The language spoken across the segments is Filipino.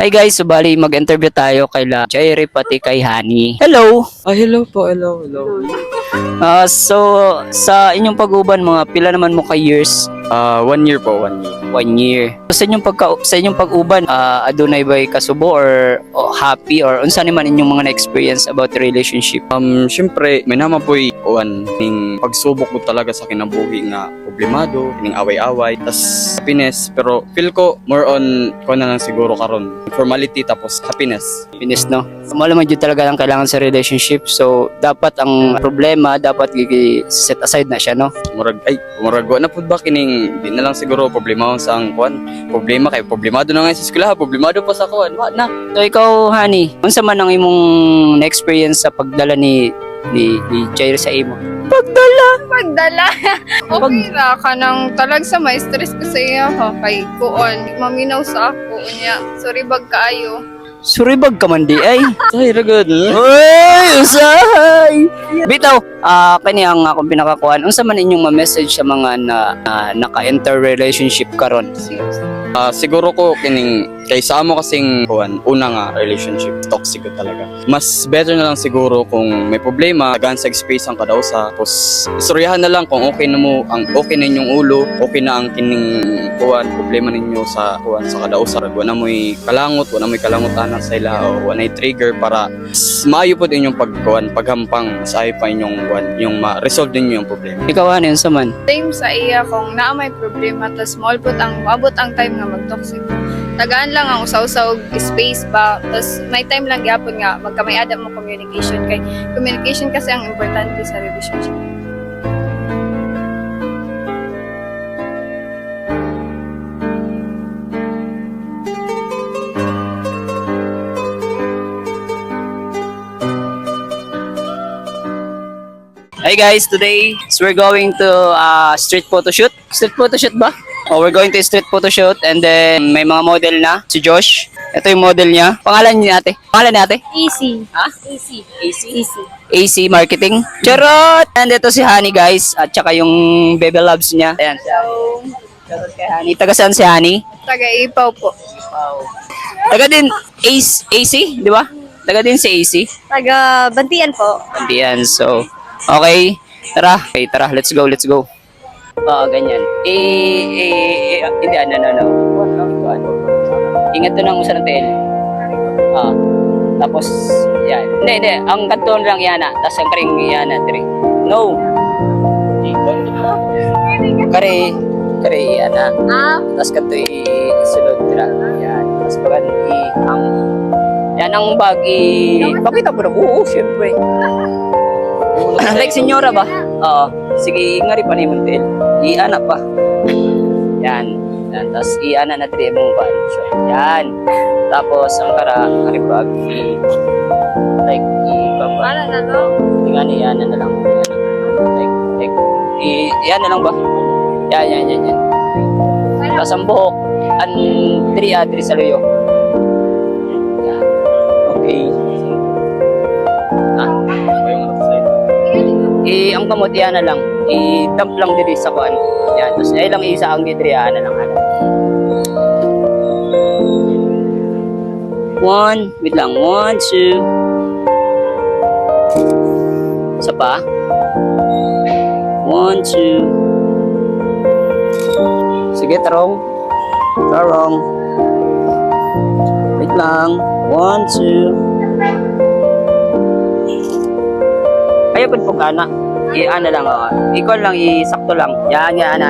Hi guys, so bali mag-interview tayo kay Jairi pati kay Hani. Hello! Hello po, hello. So, sa inyong pag-uban, mga pila naman mo kay years? 1 year po, 1 year. 1 year. So, sa inyong pag-uban, adunay ba'y kasubo or happy or unsa ni man inyong mga na-experience about the relationship? Siyempre, may naman po'y ning pagsubok ko talaga sa kinabuhi nga problemado, ning away-away, tas happiness. Pero feel ko more on ko na lang siguro karon formality tapos happiness. Happiness, no? Malaman dyan talaga lang kailangan sa relationship. So, dapat ang problema, dapat set aside na siya, no? Murag wa na pud ba kining di na lang siguro problema sa ang kuan. Problema kay problemado na nga sa eskwelahan, problemado pa sa kuan. Wa na. So, ikaw, Hani, unsa man ang imong na-experience sa pagdala ni Jair sa imo? Pagdala. Okay ra ka nang talag sa may stress ko sa iya ha kay kuon maminaw sa ako unya. Sorry bag kaayo. Suribag ka man di ay. Say ra good. Uy, usahay! Bitaw, kani ang akong pinakakuan. Unsa man inyong ma-message sa mga naka-enter relationship karon? Siguro ko kining kay sa amo kasing kuan una nga relationship toxic ko talaga. Mas better na lang siguro kung may problema tagaan sa space ang kadausa tapos istoryahan na lang kung okay na mo ang okay na inyong ulo, okay na ang kining kuan problema ninyo sa kuan sa kadausa rag wala mo'y kalangot, wala mo'y kalangotan sa ila o wala trigger para maayo pod inyong pagkuan paghampang sa pa inyong kuan yung ma-resolve ninyo yung problema. Ikaw ano unsa man? Same sa iya kung naa may problema tas small put ang maabot ang time nga mag-toxic. Tagaan lang ang usaw-usaw space ba tas may time lang gyapon nga magkamay-ada mo communication kay communication kasi ang importante sa relationship. Hi guys, today we're going to street photo shoot. Street photo shoot ba? Oh, we're going to street photo shoot and then may mga model na si Josh. Ito yung model niya. Pangalan niya ate? Pangalan niya ate? Easy. Ha? Easy. AC? AC Marketing. Charot! And ito si Hani guys at saka yung baby loves niya. Ayan. Charot kay Hani. Taga saan si Hani? Taga-ipaw po. Taga din AC, di ba? Taga din si AC. Taga-Bantian po. Andiyan. So, okay. Tara, let's go. Oo, ganyan. Hindi, no. Ingat to ng usa ng tail. Tapos, yan. Hindi. Ang kanton lang yan tapos ang karing yan tiri. No. Kare yan tapos kanto isulod tira. Yan. Tapos pag yan ang bag pakita mo na. Oo, syempre. Like senyora ba? Oo. Sige, ngari pa ni Montel. Iana pa. Yan. Tapos iana na diri mong ban. Yan. Tapos ang ngari pa like ibaba. Para na no? Tingnan iana na lang. Like iyan na lang ba? Yan. Tapos ang buhok diri sa luyo. Yan. Okay. Ang kamot yan na lang. I-dump lang dito sa kuan. Yan. Tapos ay lang isa ang dito yan na lang. Wait lang. 1, 2. Isa pa. 1, 2. Sige, tarong. Wait lang. 1, 2. Ayaw po kana. Iana lang ako. Ikaw lang, isakto lang. Yan. Yan,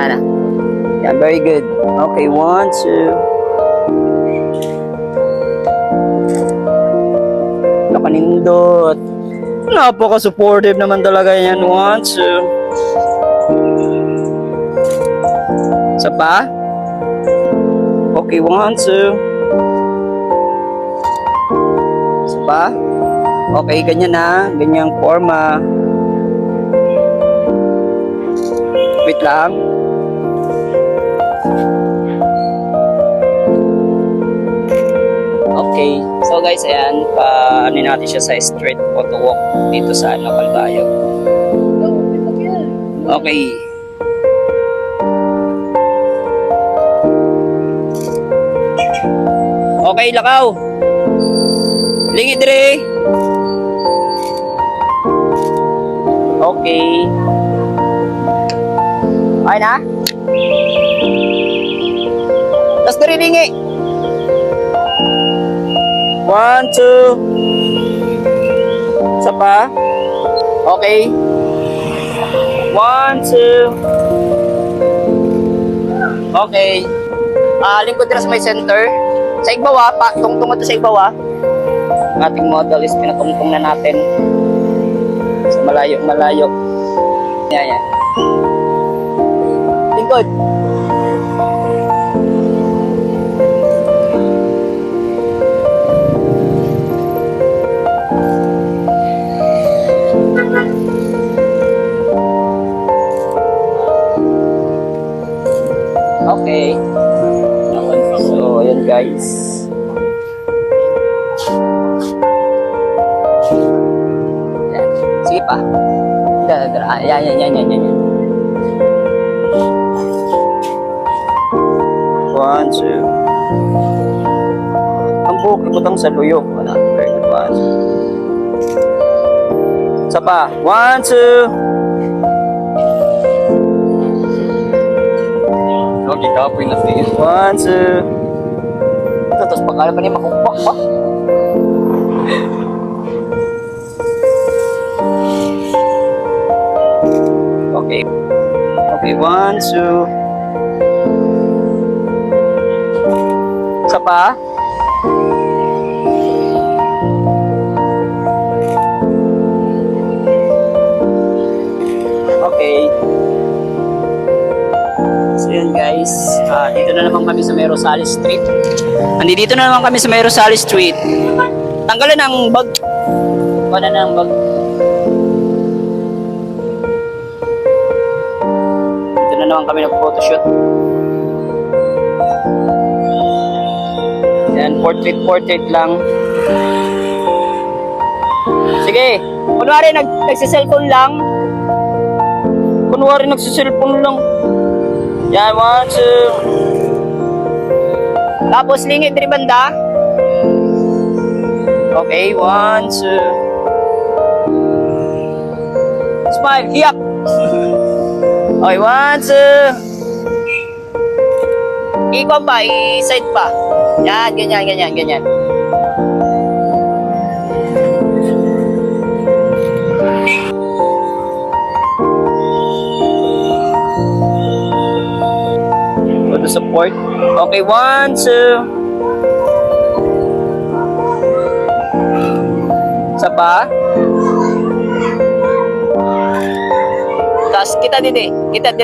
very good. Okay, 1, 2. Nakanindot. Napaka-supportive naman talaga yan. 1, 2. Isa pa? Okay, 1, 2. Isa pa? Okay, ganyan na. Ganyang forma. Wait lang. Okay. So guys, ayan. Ano natin siya sa street photo walk dito sa Calbayo. Okay. Okay, lakaw. Lingi dire. Okay. Ay na. Tas dire lingi. 1, 2. Isa pa. Okay. 1, 2. Okay. Lingkod dira sa may center. Sa igbawa, tungtong ito sa igbawa. Ang ating model is pinatungtong na natin. Sa malayo. Yan. Lingkod. Okay. So, ayan guys. Ayan. Sige pa. Yan. 1, 2. Ang buhok ibutang sa luyo. Wala. Very good. 1, 2. Isa pa. 1, 2. Okay, kapoy na sige. 1, 2. Tapos pagkala pa niya makukbak pa. Okay. Okay, 1, 2. Isa pa. Okay. So yun guys, dito na naman kami sa may Rosales Street. Nandito na naman kami sa may Rosales Street. Tanggalan ang bag. Wala na ang bag. Dito na naman kami nag-photoshoot. Yan, portrait lang. Sige, kunwari nagsiselfone lang. Kunwari nagsiselfone lang. Yan, 1, 2. Tapos lingit dari banda. Okay, 1, 2. Smile, hiyak. Okay, 1, 2. Ikon pa, i-side pa. Yan, ganyan. Go to support. Okay, 1, 2. Isa pa. Tapos kita dito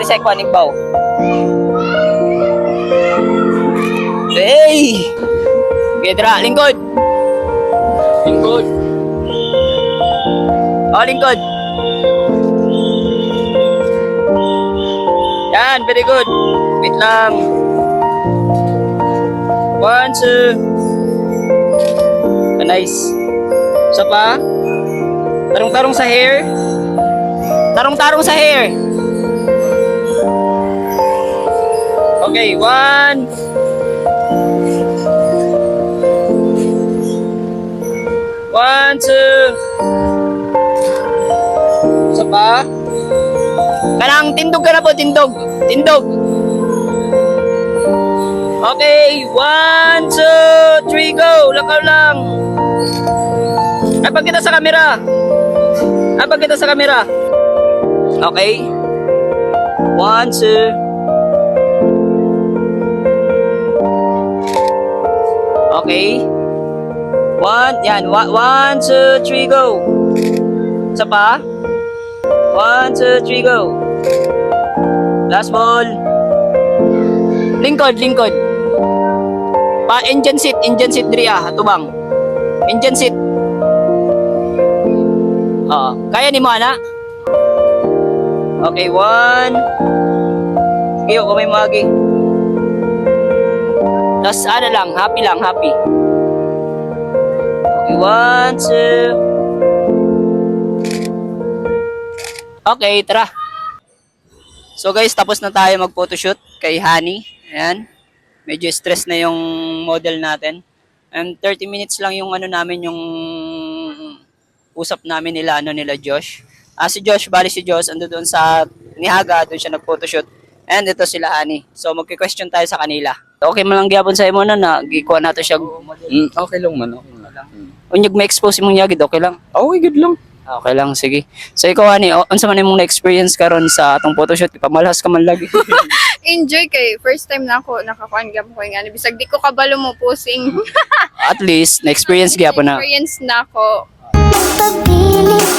sa ikuaning bow. Hey! Okay, tara, lingkod. Oh, lingkod. Yan, very good. Wait lang. 1, 2. Nice. Isa pa. Tarong-tarong sa hair. Tarong-tarong sa hair. Okay, 1. 1, 2. Isa pa. Kanang tindog ka na po, tindog. Okay, 1, 2, 3, go. Lakaw lang. Abang kita sa kamera. Okay. 1, 2. Okay. 1, 2, 3, go. Isa pa. 1, 2, 3, go. Last ball. Lingkod. Engine seat dria, tubang. Engine seat. Kaya ni mo ana? Okay, 1. Sige, kumay mo agi. Tapos lang, happy. Okay, 1, 2. Okay, tara. So guys, tapos na tayo mag-photoshoot kay Honey. Ayan. Medyo stress na yung model natin. And 30 minutes lang yung ano namin, yung usap namin nila Josh. Si Josh, bali si Josh, ando doon sa Nihaga, doon siya nag-photoshoot. And ito sila Hani. So magki-question tayo sa kanila. Okay man lang gyapon sa imo na gikuha nato siya. Okay lang man, okay lang. Unyag ma-expose imong yagid, okay lang. Okay, good lang. Okay lang, sige. So ikaw Hani, unsa man imong na-experience karon sa atong photoshoot? Pamalhas ka man lagi. Enjoy kay first time na ako nakakuan gyapon ko nga bisag di ko kabalo mo posing. At least na-experience gyapon na. Experience na ako. Pag-ibig